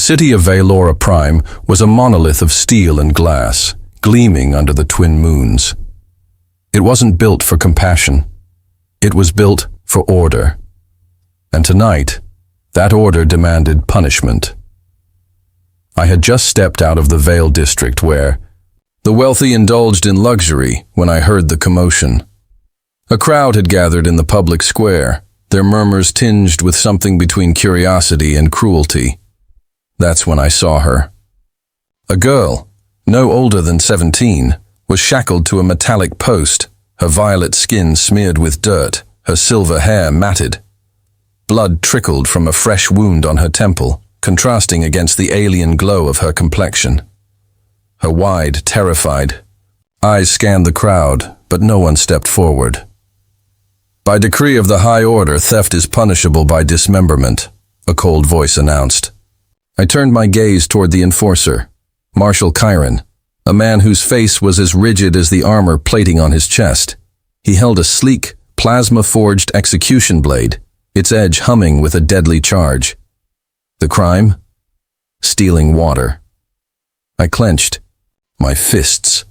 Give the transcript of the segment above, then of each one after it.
city of Valora Prime was a monolith of steel and glass, gleaming under the twin moons. It wasn't built for compassion. It was built for order. And tonight, that order demanded punishment. I had just stepped out of the Vale district where the wealthy indulged in luxury when I heard the commotion. A crowd had gathered in the public square, their murmurs tinged with something between curiosity and cruelty. That's when I saw her. A girl, no older than 17, was shackled to a metallic post, her violet skin smeared with dirt, her silver hair matted. Blood trickled from a fresh wound on her temple, contrasting against the alien glow of her complexion. Her wide, terrified eyes scanned the crowd, but no one stepped forward. "By decree of the High Order, theft is punishable by dismemberment," a cold voice announced. I turned my gaze toward the enforcer, Marshal Kyren, a man whose face was as rigid as the armor plating on his chest. He held a sleek, plasma-forged execution blade, its edge humming with a deadly charge. The crime? Stealing water. I clenched, my fists.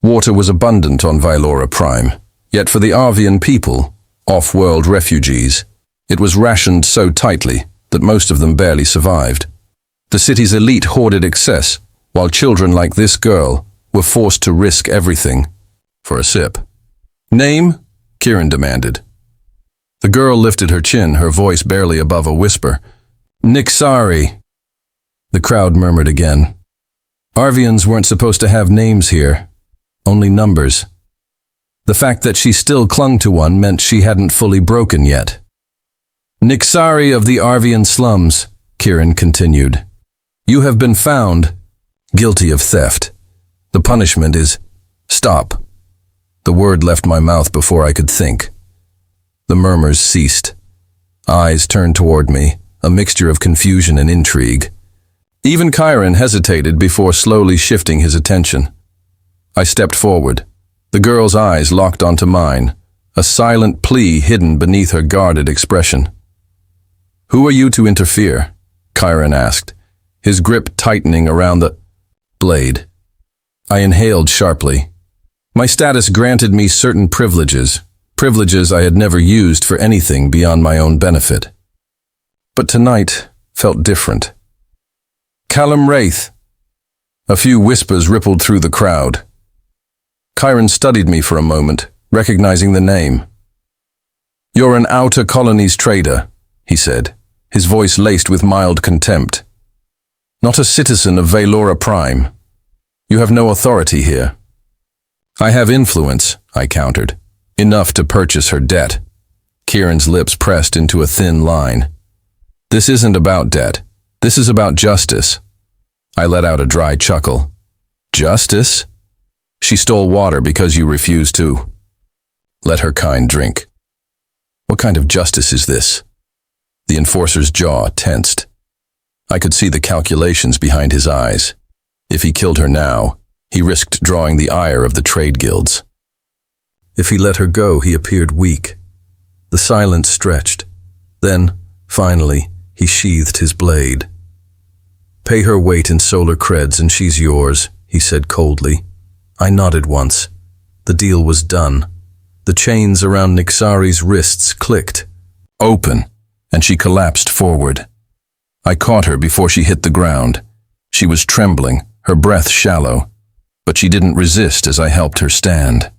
Water was abundant on Valora Prime, yet for the Arvian people, off-world refugees, it was rationed so tightly that most of them barely survived. The city's elite hoarded excess, while children like this girl were forced to risk everything for a sip. "Name?" Kyren demanded. The girl lifted her chin, her voice barely above a whisper. "Nyxari." The crowd murmured again. Arvians weren't supposed to have names here, only numbers. The fact that she still clung to one meant she hadn't fully broken yet. "Nyxari of the Arvian slums," Kyren continued. "You have been found guilty of theft. The punishment is stop." The word left my mouth before I could think. The murmurs ceased. Eyes turned toward me, a mixture of confusion and intrigue. Even Kyren hesitated before slowly shifting his attention. I stepped forward. The girl's eyes locked onto mine, a silent plea hidden beneath her guarded expression. "Who are you to interfere?" Kyren asked, his grip tightening around the blade. I inhaled sharply. My status granted me certain privileges I had never used for anything beyond my own benefit. But tonight felt different. "Callum Raithe." A few whispers rippled through the crowd. Kyren studied me for a moment, recognizing the name. "You're an outer colonies trader," he said, his voice laced with mild contempt. "Not a citizen of Valora Prime. You have no authority here." "I have influence," I countered. "Enough to purchase her debt." Kyren's lips pressed into a thin line. "This isn't about debt. This is about justice." I let out a dry chuckle. "Justice? She stole water because you refused to. Let her kind drink." "What kind of justice is this?" The enforcer's jaw tensed. I could see the calculations behind his eyes. If he killed her now, he risked drawing the ire of the trade guilds. If he let her go, he appeared weak. The silence stretched. Then, finally, he sheathed his blade. "Pay her weight in solar creds and she's yours," he said coldly. I nodded once. The deal was done. The chains around Nyxari's wrists clicked. Open, and she collapsed forward. I caught her before she hit the ground. She was trembling, her breath shallow, but she didn't resist as I helped her stand.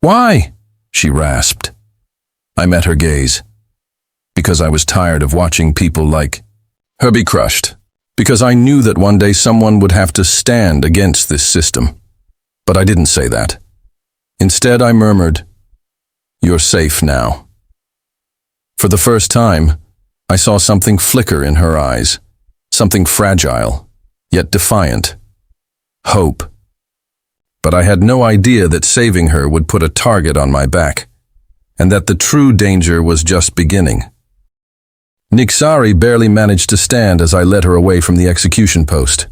"Why?" she rasped. I met her gaze. Because I was tired of watching people like her be crushed. Because I knew that one day someone would have to stand against this system. But I didn't say that. Instead, I murmured, "You're safe now." For the first time, I saw something flicker in her eyes, something fragile, yet defiant. Hope. But I had no idea that saving her would put a target on my back, and that the true danger was just beginning. Nyxari barely managed to stand as I led her away from the execution post.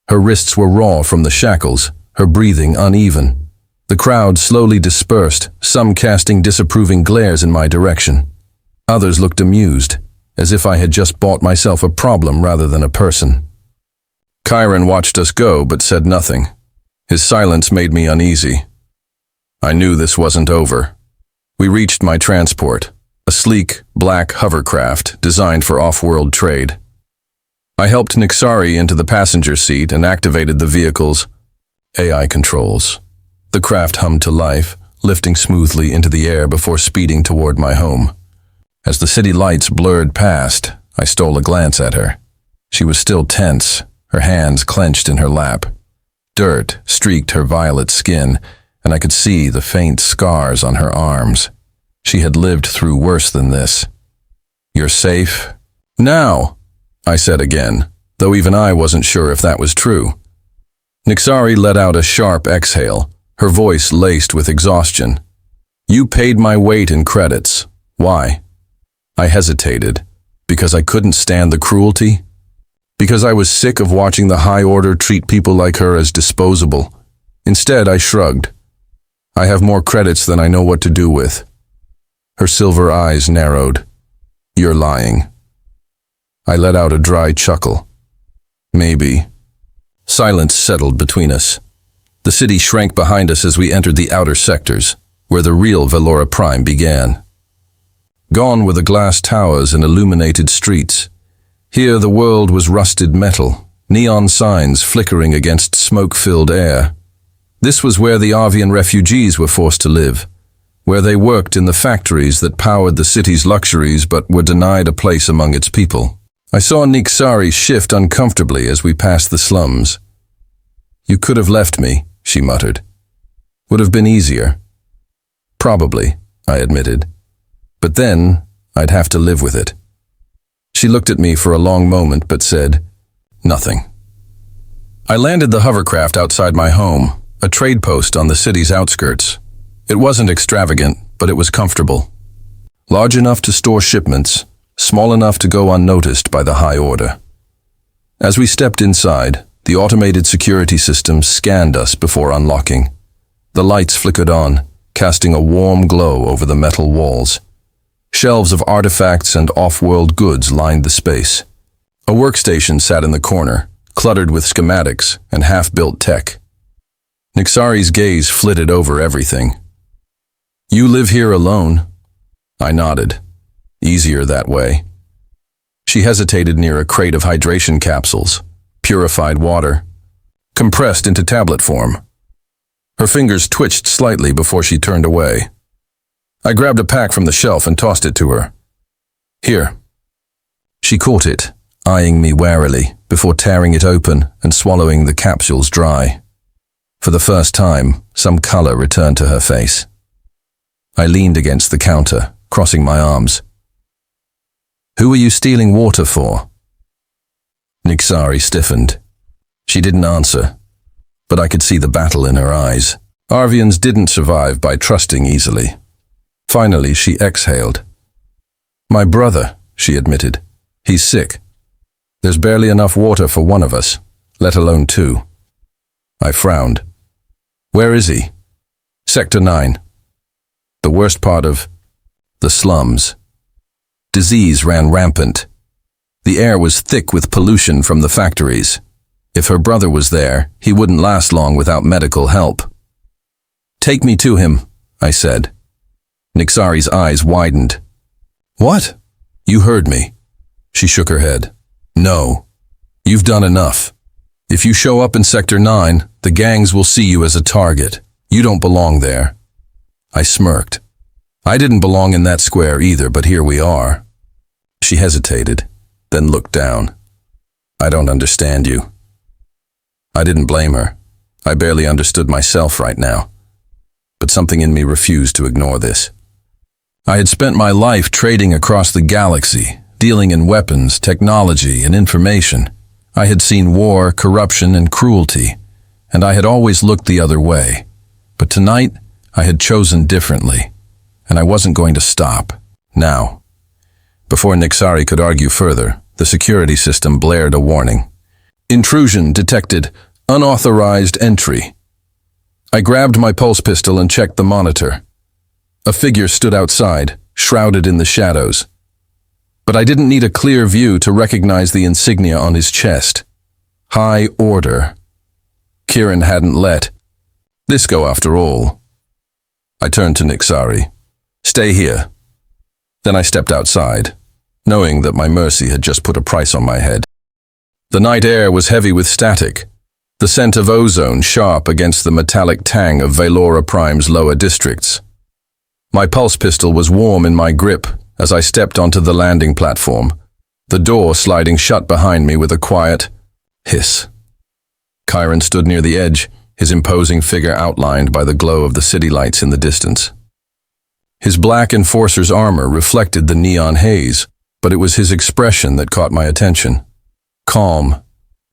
Her wrists were raw from the shackles, her breathing uneven. The crowd slowly dispersed, some casting disapproving glares in my direction. Others looked amused. as if I had just bought myself a problem rather than a person. Kyren watched us go but said nothing. His silence made me uneasy. I knew this wasn't over. We reached my transport, a sleek, black hovercraft designed for off-world trade. I helped Nyxari into the passenger seat and activated the vehicle's AI controls. The craft hummed to life, lifting smoothly into the air before speeding toward my home. As the city lights blurred past, I stole a glance at her. She was still tense, her hands clenched in her lap. Dirt streaked her violet skin, and I could see the faint scars on her arms. She had lived through worse than this. "You're safe?" "Now," I said again, though even I wasn't sure if that was true. Nyxari let out a sharp exhale, her voice laced with exhaustion. "You paid my weight in credits. Why?" I hesitated. Because I couldn't stand the cruelty? Because I was sick of watching the High Order treat people like her as disposable? Instead, I shrugged. "I have more credits than I know what to do with." Her silver eyes narrowed. "You're lying." I let out a dry chuckle. "Maybe." Silence settled between us. The city shrank behind us as we entered the outer sectors, where the real Velora Prime began. Gone were the glass towers and illuminated streets. Here the world was rusted metal, neon signs flickering against smoke-filled air. This was where the Arvian refugees were forced to live, where they worked in the factories that powered the city's luxuries but were denied a place among its people. I saw Nyxari shift uncomfortably as we passed the slums. "You could have left me," she muttered. "Would have been easier." "Probably," I admitted. "But then, I'd have to live with it." She looked at me for a long moment but said, "Nothing." I landed the hovercraft outside my home, a trade post on the city's outskirts. It wasn't extravagant, but it was comfortable. Large enough to store shipments, small enough to go unnoticed by the High Order. As we stepped inside, the automated security system scanned us before unlocking. The lights flickered on, casting a warm glow over the metal walls. Shelves of artifacts and off-world goods lined the space. A workstation sat in the corner, cluttered with schematics and half-built tech. Nyxari's gaze flitted over everything. "You live here alone?" I nodded. "Easier that way." She hesitated near a crate of hydration capsules, purified water, compressed into tablet form. Her fingers twitched slightly before she turned away. I grabbed a pack from the shelf and tossed it to her. "Here." She caught it, eyeing me warily, before tearing it open and swallowing the capsules dry. For the first time, some color returned to her face. I leaned against the counter, crossing my arms. "Who are you stealing water for?" Nyxari stiffened. She didn't answer, but I could see the battle in her eyes. Arvians didn't survive by trusting easily. Finally, she exhaled. "My brother," she admitted. "He's sick. There's barely enough water for one of us, let alone two." I frowned. "Where is he?" "Sector 9. The worst part of the slums." Disease ran rampant. The air was thick with pollution from the factories. If her brother was there, he wouldn't last long without medical help. "Take me to him," I said. Nyxari's eyes widened. "What?" "You heard me." She shook her head. "No. You've done enough. If you show up in Sector 9, the gangs will see you as a target. You don't belong there." I smirked. I didn't belong in that square either, but here we are. She hesitated, then looked down. "I don't understand you." I didn't blame her. I barely understood myself right now. But something in me refused to ignore this. I had spent my life trading across the galaxy, dealing in weapons, technology, and information. I had seen war, corruption, and cruelty, and I had always looked the other way. But tonight, I had chosen differently, and I wasn't going to stop, now. Before Nyxari could argue further, the security system blared a warning. "Intrusion detected. Unauthorized entry." I grabbed my pulse pistol and checked the monitor. A figure stood outside, shrouded in the shadows. But I didn't need a clear view to recognize the insignia on his chest. High Order. Kyren hadn't let this go after all. I turned to Nyxari. Stay here. Then I stepped outside, knowing that my mercy had just put a price on my head. The night air was heavy with static, the scent of ozone sharp against the metallic tang of Valora Prime's lower districts. My pulse pistol was warm in my grip as I stepped onto the landing platform, the door sliding shut behind me with a quiet hiss. Kyren stood near the edge, his imposing figure outlined by the glow of the city lights in the distance. His black enforcer's armor reflected the neon haze, but it was his expression that caught my attention. Calm,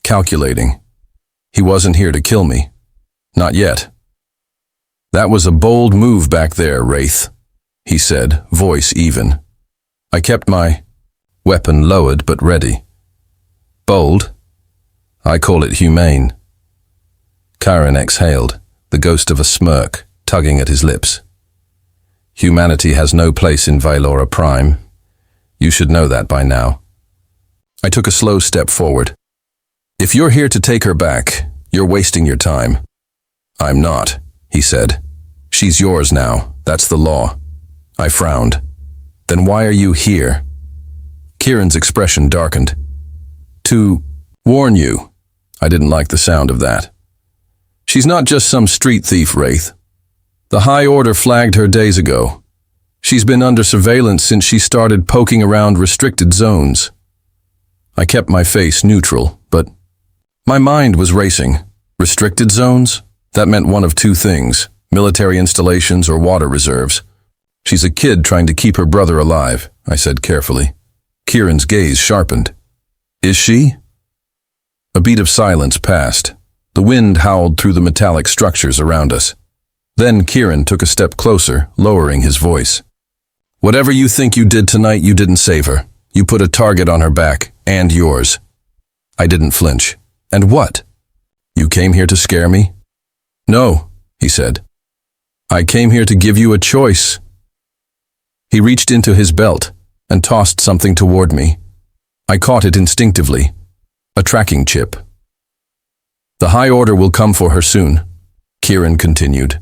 calculating. He wasn't here to kill me. Not yet. That was a bold move back there, Raithe, he said, voice even. I kept my weapon lowered but ready. Bold? I call it humane. Kyren exhaled, the ghost of a smirk tugging at his lips. Humanity has no place in Valora Prime. You should know that by now. I took a slow step forward. If you're here to take her back, you're wasting your time. I'm not, he said. She's yours now, that's the law. I frowned. Then why are you here? Kyren's expression darkened. To warn you. I didn't like the sound of that. She's not just some street thief, Raithe. The High Order flagged her days ago. She's been under surveillance since she started poking around restricted zones. I kept my face neutral, but my mind was racing. Restricted zones? That meant one of two things, military installations or water reserves. She's a kid trying to keep her brother alive, I said carefully. Kyren's gaze sharpened. Is she? A beat of silence passed. The wind howled through the metallic structures around us. Then Kyren took a step closer, lowering his voice. Whatever you think you did tonight, you didn't save her. You put a target on her back, and yours. I didn't flinch. And what? You came here to scare me? No, he said. I came here to give you a choice. He reached into his belt and tossed something toward me. I caught it instinctively. A tracking chip. The High Order will come for her soon, Kyren continued.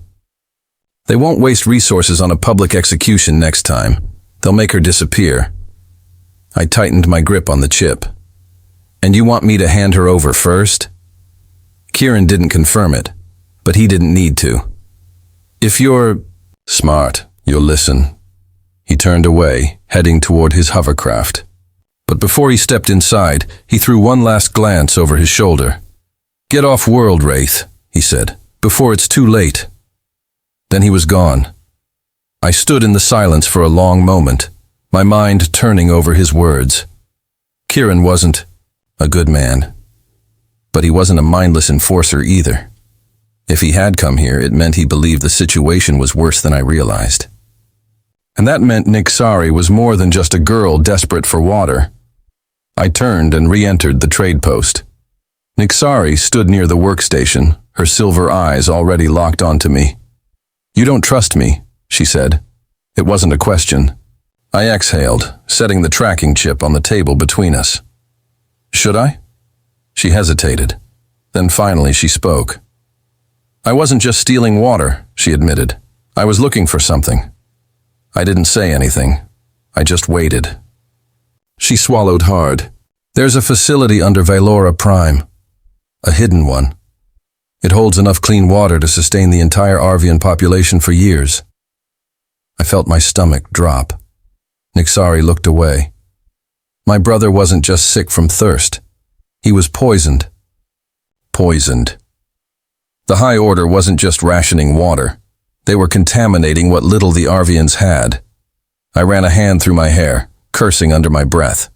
They won't waste resources on a public execution next time. They'll make her disappear. I tightened my grip on the chip. And you want me to hand her over first? Kyren didn't confirm it, but he didn't need to. If you're smart, you'll listen. He turned away, heading toward his hovercraft. But before he stepped inside, he threw one last glance over his shoulder. Get off world, Raithe, he said, before it's too late. Then he was gone. I stood in the silence for a long moment, my mind turning over his words. Kyren wasn't a good man, but he wasn't a mindless enforcer either. If he had come here, it meant he believed the situation was worse than I realized. And that meant Nyxari was more than just a girl desperate for water. I turned and re-entered the trade post. Nyxari stood near the workstation, her silver eyes already locked onto me. You don't trust me, she said. It wasn't a question. I exhaled, setting the tracking chip on the table between us. Should I? She hesitated. Then finally she spoke. I wasn't just stealing water, she admitted. I was looking for something. I didn't say anything. I just waited. She swallowed hard. There's a facility under Valora Prime. A hidden one. It holds enough clean water to sustain the entire Arvian population for years. I felt my stomach drop. Nyxari looked away. My brother wasn't just sick from thirst. He was poisoned. Poisoned. The High Order wasn't just rationing water. They were contaminating what little the Arvians had. I ran a hand through my hair, cursing under my breath.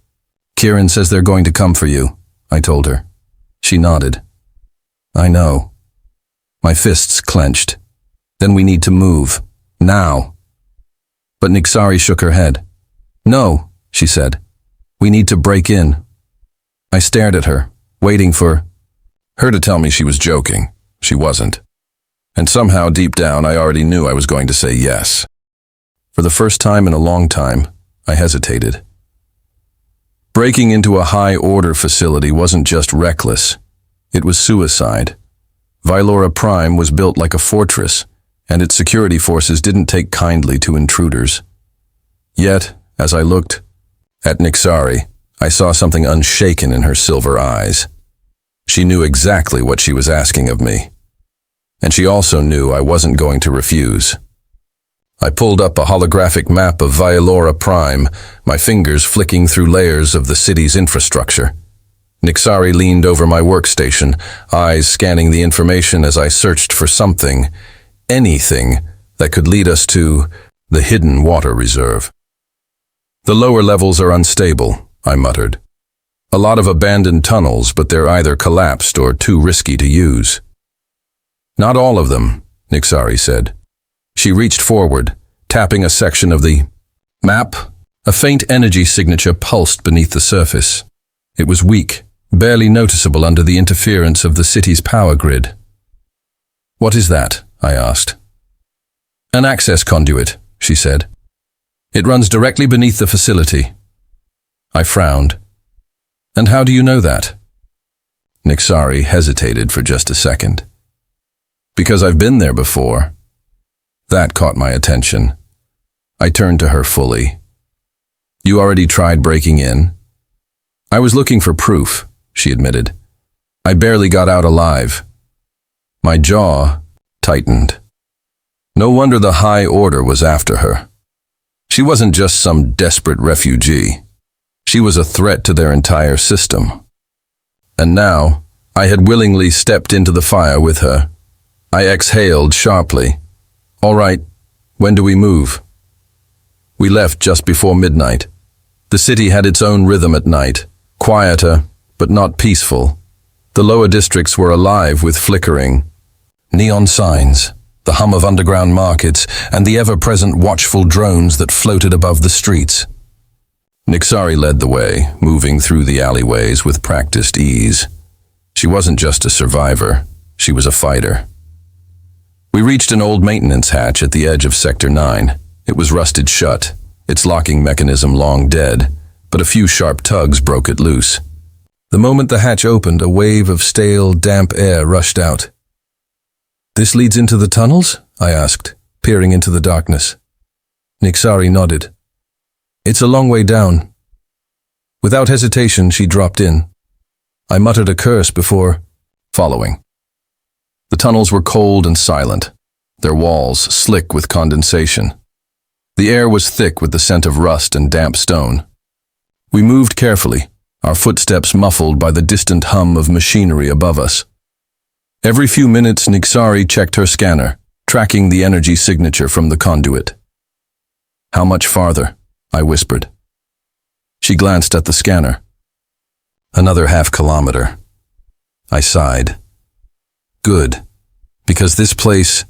Kyren says they're going to come for you, I told her. She nodded. I know. My fists clenched. Then we need to move. Now. But Nyxari shook her head. No, she said. We need to break in. I stared at her, waiting for her to tell me she was joking. She wasn't. And somehow, deep down, I already knew I was going to say yes. For the first time in a long time, I hesitated. Breaking into a high-order facility wasn't just reckless. It was suicide. Vylora Prime was built like a fortress, and its security forces didn't take kindly to intruders. Yet, as I looked at Nyxari, I saw something unshaken in her silver eyes. She knew exactly what she was asking of me. And she also knew I wasn't going to refuse. I pulled up a holographic map of Vylora Prime, my fingers flicking through layers of the city's infrastructure. Nyxari leaned over my workstation, eyes scanning the information as I searched for something, anything, that could lead us to the hidden water reserve. "The lower levels are unstable," I muttered. "A lot of abandoned tunnels, but they're either collapsed or too risky to use." "Not all of them," Nyxari said. She reached forward, tapping a section of the map. A faint energy signature pulsed beneath the surface. It was weak, barely noticeable under the interference of the city's power grid. "What is that?" I asked. "An access conduit," she said. "It runs directly beneath the facility." I frowned. "And how do you know that?" Nyxari hesitated for just a second. "Because I've been there before." That caught my attention. I turned to her fully. "You already tried breaking in?" "I was looking for proof," she admitted. "I barely got out alive." My jaw tightened. No wonder the High Order was after her. She wasn't just some desperate refugee. She was a threat to their entire system. And now, I had willingly stepped into the fire with her. I exhaled sharply. "All right, when do we move?" We left just before midnight. The city had its own rhythm at night, quieter, but not peaceful. The lower districts were alive with flickering neon signs, the hum of underground markets, and the ever-present watchful drones that floated above the streets. Nyxari led the way, moving through the alleyways with practiced ease. She wasn't just a survivor, she was a fighter. We reached an old maintenance hatch at the edge of Sector 9. It was rusted shut, its locking mechanism long dead, but a few sharp tugs broke it loose. The moment the hatch opened, a wave of stale, damp air rushed out. "This leads into the tunnels?" I asked, peering into the darkness. Nyxari nodded. "It's a long way down." Without hesitation, she dropped in. I muttered a curse before following. The tunnels were cold and silent, their walls slick with condensation. The air was thick with the scent of rust and damp stone. We moved carefully, our footsteps muffled by the distant hum of machinery above us. Every few minutes, Nyxari checked her scanner, tracking the energy signature from the conduit. "How much farther?" I whispered. She glanced at the scanner. "Another half-kilometer." I sighed. Good, because this place...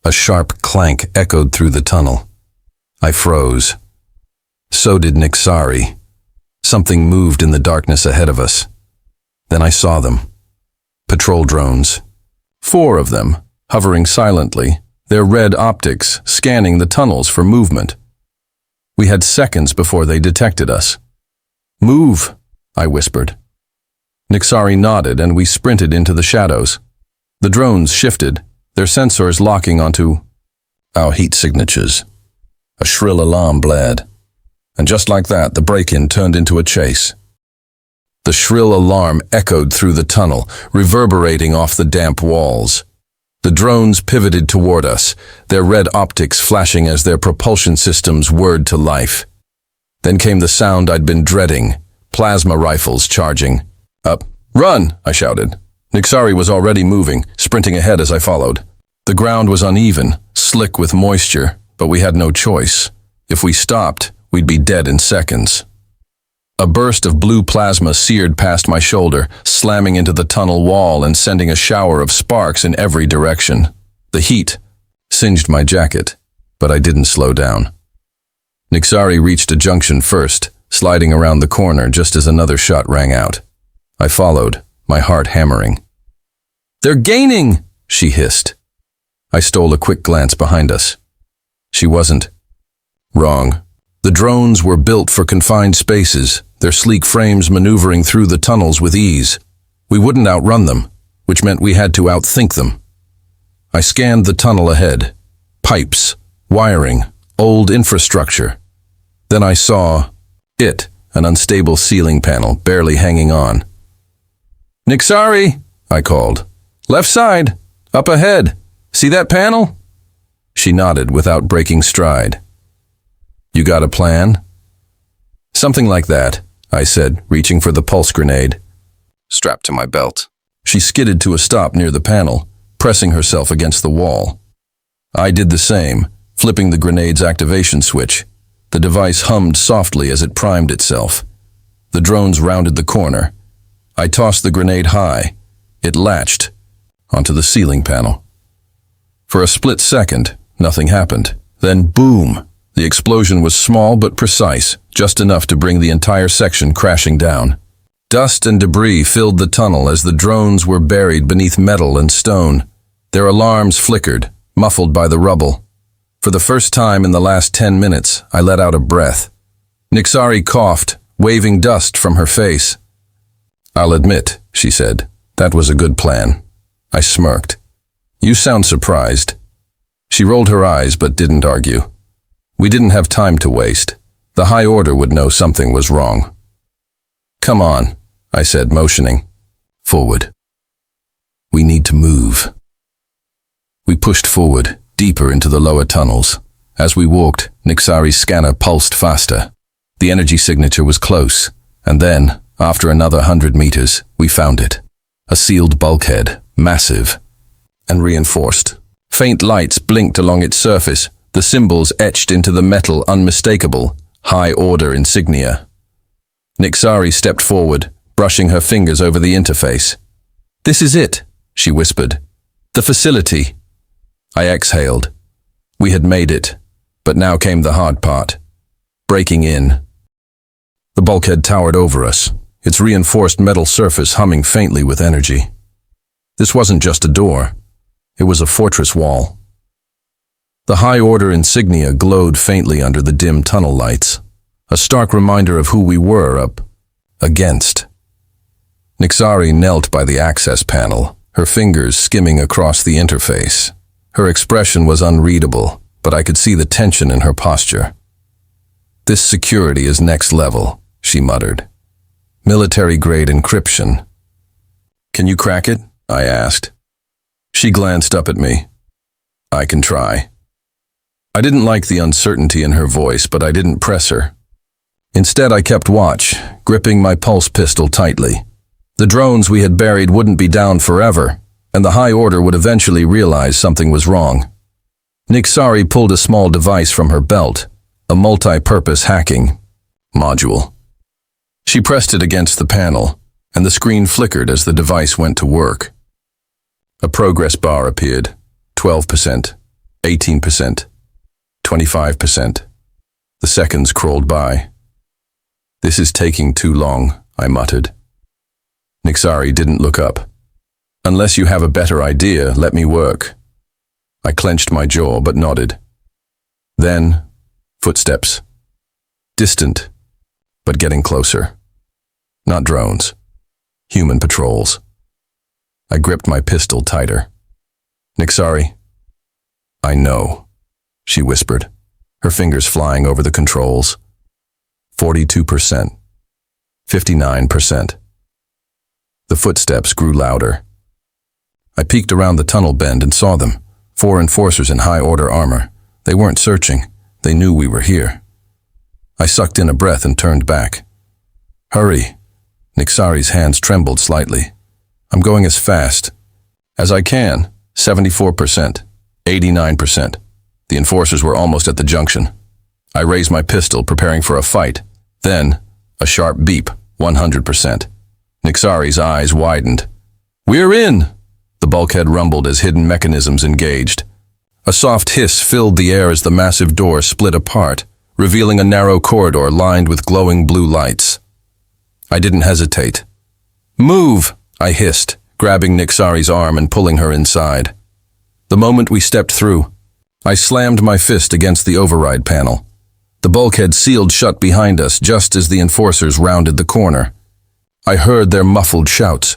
A sharp clank echoed through the tunnel. I froze. So did Nyxari. Something moved in the darkness ahead of us. Then I saw them. Patrol drones. 4 of them, hovering silently, their red optics scanning the tunnels for movement. We had seconds before they detected us. "Move," I whispered. Nyxari nodded and we sprinted into the shadows. The drones shifted, their sensors locking onto our heat signatures. A shrill alarm blared. And just like that, the break-in turned into a chase. The shrill alarm echoed through the tunnel, reverberating off the damp walls. The drones pivoted toward us, their red optics flashing as their propulsion systems whirred to life. Then came the sound I'd been dreading, plasma rifles charging. "Up! Run!" I shouted. Nyxari was already moving, sprinting ahead as I followed. The ground was uneven, slick with moisture, but we had no choice. If we stopped, we'd be dead in seconds. A burst of blue plasma seared past my shoulder, slamming into the tunnel wall and sending a shower of sparks in every direction. The heat singed my jacket, but I didn't slow down. Nyxari reached a junction first, sliding around the corner just as another shot rang out. I followed, my heart hammering. "They're gaining!" she hissed. I stole a quick glance behind us. She wasn't. Wrong. The drones were built for confined spaces, their sleek frames maneuvering through the tunnels with ease. We wouldn't outrun them, which meant we had to outthink them. I scanned the tunnel ahead. Pipes, wiring, old infrastructure. Then I saw it, an unstable ceiling panel, barely hanging on. "Nyxari," I called. "Left side, up ahead. See that panel?" She nodded without breaking stride. "You got a plan?" "Something like that," I said, reaching for the pulse grenade. Strapped to my belt. She skidded to a stop near the panel, pressing herself against the wall. I did the same, flipping the grenade's activation switch. The device hummed softly as it primed itself. The drones rounded the corner. I tossed the grenade high. It latched onto the ceiling panel. For a split second, nothing happened. Then boom! The explosion was small but precise, just enough to bring the entire section crashing down. Dust and debris filled the tunnel as the drones were buried beneath metal and stone. Their alarms flickered, muffled by the rubble. For the first time in the last 10 minutes, I let out a breath. Nyxari coughed, waving dust from her face. "I'll admit," she said, "that was a good plan." I smirked. "You sound surprised." She rolled her eyes but didn't argue. We didn't have time to waste. The High Order would know something was wrong. "Come on," I said, motioning. "Forward. We need to move." We pushed forward, deeper into the lower tunnels. As we walked, Nyxari's scanner pulsed faster. The energy signature was close, and then, after another 100 meters, we found it. A sealed bulkhead, massive and reinforced. Faint lights blinked along its surface, the symbols etched into the metal unmistakable, High Order insignia. Nyxari stepped forward, brushing her fingers over the interface. "This is it," she whispered. "The facility." I exhaled. We had made it, but now came the hard part. Breaking in. The bulkhead towered over us, its reinforced metal surface humming faintly with energy. This wasn't just a door. It was a fortress wall. The High Order insignia glowed faintly under the dim tunnel lights, a stark reminder of who we were up against. Nyxari knelt by the access panel, her fingers skimming across the interface. Her expression was unreadable, but I could see the tension in her posture. "This security is next level," she muttered. "Military-grade encryption." "Can you crack it?" I asked. She glanced up at me. "I can try." I didn't like the uncertainty in her voice, but I didn't press her. Instead, I kept watch, gripping my pulse pistol tightly. The drones we had buried wouldn't be down forever, and the High Order would eventually realize something was wrong. Nyxari pulled a small device from her belt, a multi-purpose hacking module. She pressed it against the panel, and the screen flickered as the device went to work. A progress bar appeared. 12%, 18%, 25%. The seconds crawled by. "This is taking too long," I muttered. Nyxari didn't look up. "Unless you have a better idea, let me work." I clenched my jaw but nodded. Then, footsteps. Distant, but getting closer. Not drones. Human patrols. I gripped my pistol tighter. "Nyxari." "I know," she whispered, her fingers flying over the controls. 42%. 59%. The footsteps grew louder. I peeked around the tunnel bend and saw them. 4 enforcers in High Order armor. They weren't searching. They knew we were here. I sucked in a breath and turned back. "Hurry." Nyxari's hands trembled slightly. "I'm going as fast as I can." 74%. 89%. The enforcers were almost at the junction. I raised my pistol, preparing for a fight. Then, a sharp beep. 100%. Nyxari's eyes widened. "We're in!" The bulkhead rumbled as hidden mechanisms engaged. A soft hiss filled the air as the massive door split apart, revealing a narrow corridor lined with glowing blue lights. I didn't hesitate. "Move!" I hissed, grabbing Nyxari's arm and pulling her inside. The moment we stepped through, I slammed my fist against the override panel. The bulkhead sealed shut behind us just as the enforcers rounded the corner. I heard their muffled shouts.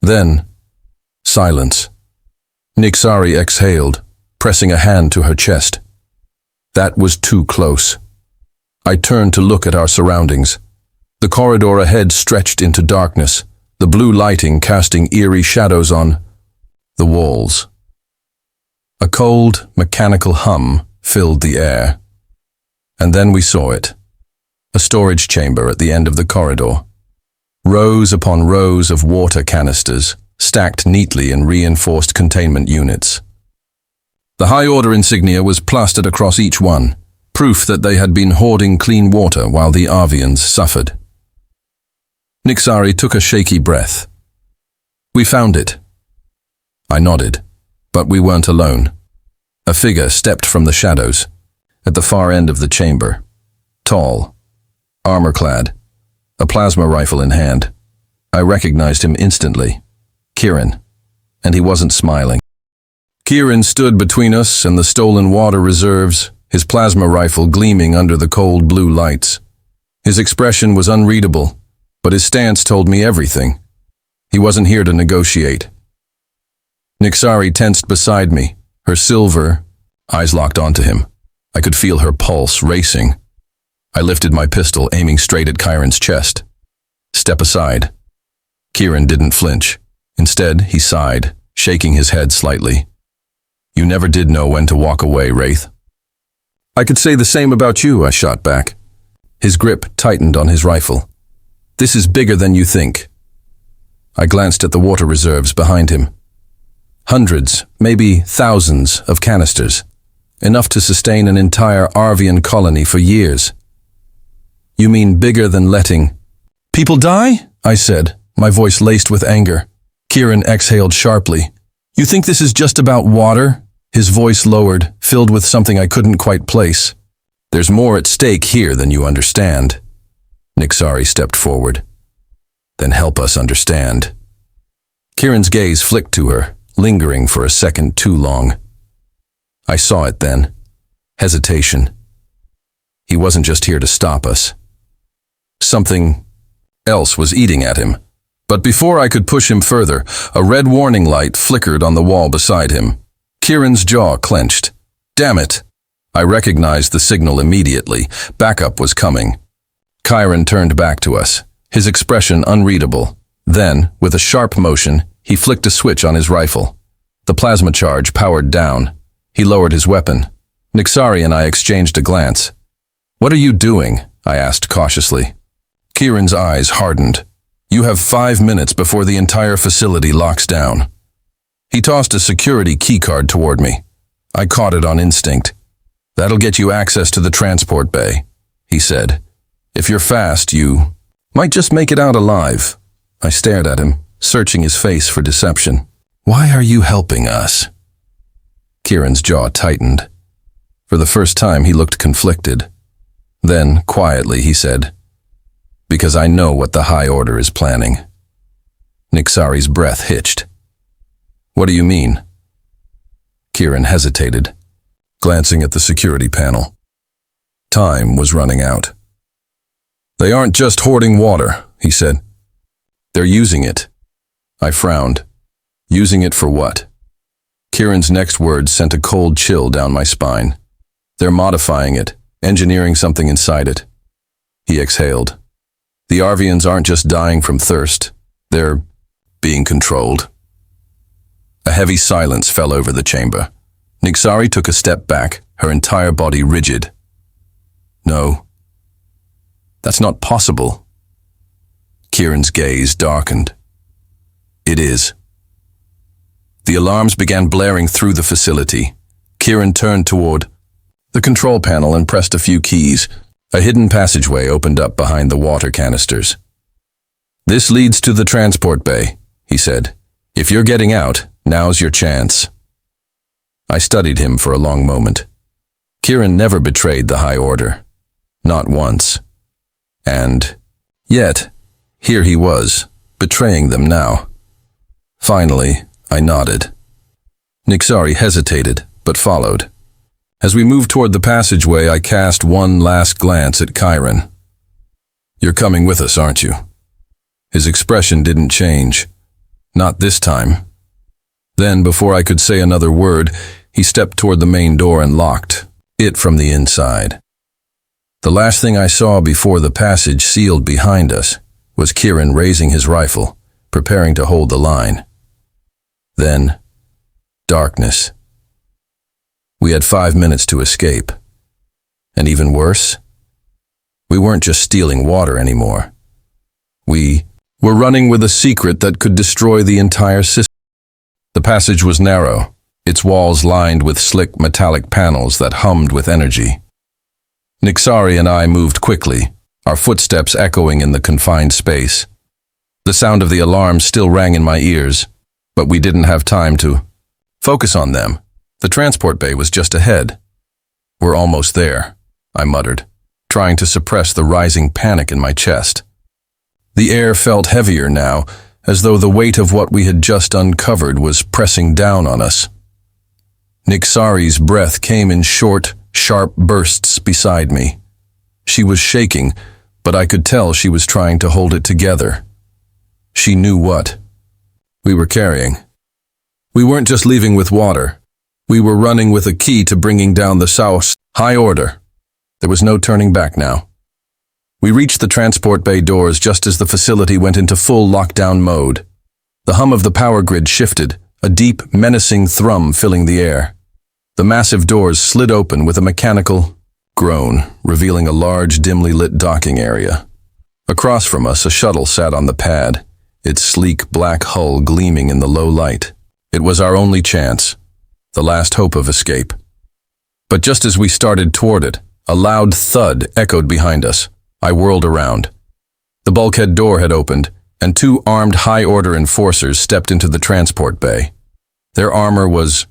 Then, silence. Nyxari exhaled, pressing a hand to her chest. That was too close. I turned to look at our surroundings. The corridor ahead stretched into darkness, the blue lighting casting eerie shadows on the walls. A cold, mechanical hum filled the air. And then we saw it. A storage chamber at the end of the corridor. Rows upon rows of water canisters, stacked neatly in reinforced containment units. The High Order insignia was plastered across each one, proof that they had been hoarding clean water while the Arvians suffered. Nyxari took a shaky breath. We found it. I nodded, but we weren't alone. A figure stepped from the shadows, at the far end of the chamber. Tall, armor-clad, a plasma rifle in hand. I recognized him instantly. Kyren, and he wasn't smiling. Kyren stood between us and the stolen water reserves, his plasma rifle gleaming under the cold blue lights. His expression was unreadable, but his stance told me everything. He wasn't here to negotiate. Nyxari tensed beside me, her silver eyes locked onto him. I could feel her pulse racing. I lifted my pistol, aiming straight at Kyren's chest. Step aside. Kyren didn't flinch. Instead, he sighed, shaking his head slightly. You never did know when to walk away, Raithe. I could say the same about you, I shot back. His grip tightened on his rifle. This is bigger than you think. I glanced at the water reserves behind him. Hundreds, maybe thousands of canisters, enough to sustain an entire Arvian colony for years. You mean bigger than letting people die? I said, my voice laced with anger. Kyren exhaled sharply. You think this is just about water? His voice lowered, filled with something I couldn't quite place. There's more at stake here than you understand. Nyxari stepped forward. Then help us understand. Kyren's gaze flicked to her, lingering for a second too long. I saw it then. Hesitation. He wasn't just here to stop us. Something else was eating at him. But before I could push him further, a red warning light flickered on the wall beside him. Kyren's jaw clenched. Damn it! I recognized the signal immediately. Backup was coming. Kyren turned back to us, his expression unreadable. Then, with a sharp motion, he flicked a switch on his rifle. The plasma charge powered down. He lowered his weapon. Nyxari and I exchanged a glance. What are you doing? I asked cautiously. Kyren's eyes hardened. You have 5 minutes before the entire facility locks down. He tossed a security keycard toward me. I caught it on instinct. That'll get you access to the transport bay, he said. If you're fast, you might just make it out alive. I stared at him, searching his face for deception. Why are you helping us? Kyren's jaw tightened. For the first time, he looked conflicted. Then, quietly, he said, because I know what the High Order is planning. Nyxari's breath hitched. What do you mean? Kyren hesitated, glancing at the security panel. Time was running out. They aren't just hoarding water, he said. They're using it. I frowned. Using it for what? Kyren's next words sent a cold chill down my spine. They're modifying it, engineering something inside it. He exhaled. The Arvians aren't just dying from thirst. They're being controlled. A heavy silence fell over the chamber. Nyxari took a step back, her entire body rigid. No. That's not possible. Kyren's gaze darkened. It is. The alarms began blaring through the facility. Kyren turned toward the control panel and pressed a few keys. A hidden passageway opened up behind the water canisters. This leads to the transport bay, he said. If you're getting out, now's your chance. I studied him for a long moment. Kyren never betrayed the High Order. Not once. And yet, here he was, betraying them now. Finally, I nodded. Nyxari hesitated, but followed. As we moved toward the passageway, I cast one last glance at Kyren. "You're coming with us, aren't you?" His expression didn't change. Not this time. Then, before I could say another word, he stepped toward the main door and locked it from the inside. The last thing I saw before the passage sealed behind us was Kyren raising his rifle, preparing to hold the line. Then, darkness. We had 5 minutes to escape. And even worse, we weren't just stealing water anymore. We were running with a secret that could destroy the entire system. The passage was narrow, its walls lined with slick metallic panels that hummed with energy. Nyxari and I moved quickly, our footsteps echoing in the confined space. The sound of the alarm still rang in my ears, but we didn't have time to focus on them. The transport bay was just ahead. "We're almost there," I muttered, trying to suppress the rising panic in my chest. The air felt heavier now, as though the weight of what we had just uncovered was pressing down on us. Nyxari's breath came in short, sharp bursts beside me. She was shaking, but I could tell she was trying to hold it together. She knew what we were carrying. We weren't just leaving with water. We were running with a key to bringing down the South's high order. There was no turning back now. We reached the transport bay doors just as the facility went into full lockdown mode. The hum of the power grid shifted, a deep, menacing thrum filling the air. The massive doors slid open with a mechanical groan, revealing a large, dimly lit docking area. Across from us, a shuttle sat on the pad, its sleek black hull gleaming in the low light. It was our only chance, the last hope of escape. But just as we started toward it, a loud thud echoed behind us. I whirled around. The bulkhead door had opened, and 2 armed high-order enforcers stepped into the transport bay. Their armor was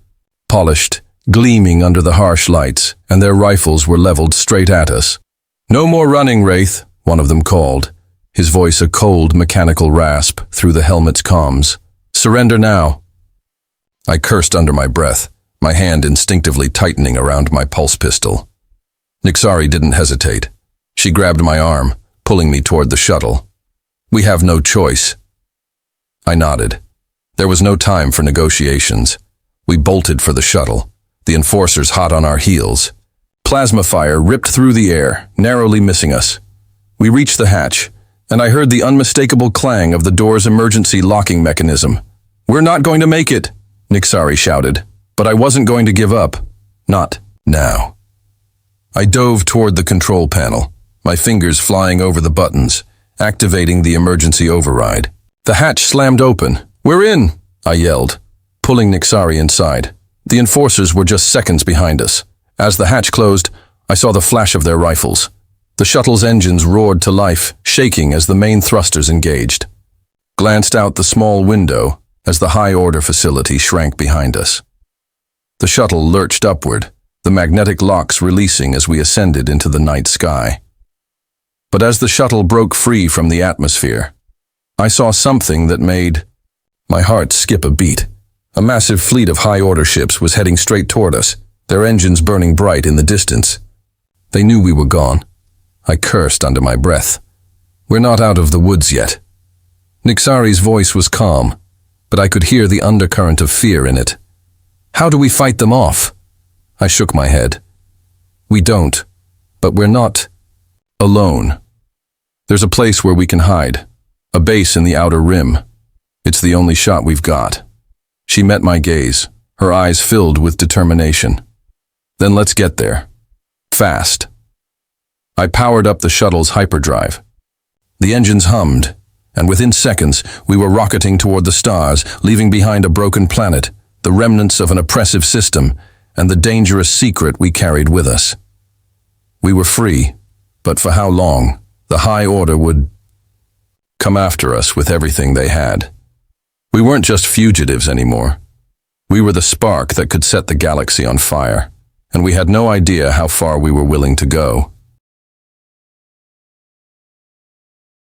polished, gleaming under the harsh lights, and their rifles were leveled straight at us. "No more running, Raithe," one of them called, his voice a cold, mechanical rasp through the helmet's comms. "Surrender now." I cursed under my breath, my hand instinctively tightening around my pulse pistol. Nyxari didn't hesitate. She grabbed my arm, pulling me toward the shuttle. "We have no choice." I nodded. There was no time for negotiations. We bolted for the shuttle, the enforcers hot on our heels. Plasma fire ripped through the air, narrowly missing us. We reached the hatch, and I heard the unmistakable clang of the door's emergency locking mechanism. "We're not going to make it," Nyxari shouted, but I wasn't going to give up. Not now. I dove toward the control panel, my fingers flying over the buttons, activating the emergency override. The hatch slammed open. "We're in," I yelled, pulling Nyxari inside. The enforcers were just seconds behind us. As the hatch closed, I saw the flash of their rifles. The shuttle's engines roared to life, shaking as the main thrusters engaged. Glanced out the small window as the high-order facility shrank behind us. The shuttle lurched upward, the magnetic locks releasing as we ascended into the night sky. But as the shuttle broke free from the atmosphere, I saw something that made my heart skip a beat. A massive fleet of high-order ships was heading straight toward us, their engines burning bright in the distance. They knew we were gone. I cursed under my breath. "We're not out of the woods yet." Nyxari's voice was calm, but I could hear the undercurrent of fear in it. "How do we fight them off?" I shook my head. "We don't, but we're not alone. There's a place where we can hide, a base in the outer rim. It's the only shot we've got." She met my gaze, her eyes filled with determination. "Then let's get there. Fast." I powered up the shuttle's hyperdrive. The engines hummed, and within seconds we were rocketing toward the stars, leaving behind a broken planet, the remnants of an oppressive system, and the dangerous secret we carried with us. We were free, but for how long? The High Order would come after us with everything they had. We weren't just fugitives anymore. We were the spark that could set the galaxy on fire, and we had no idea how far we were willing to go.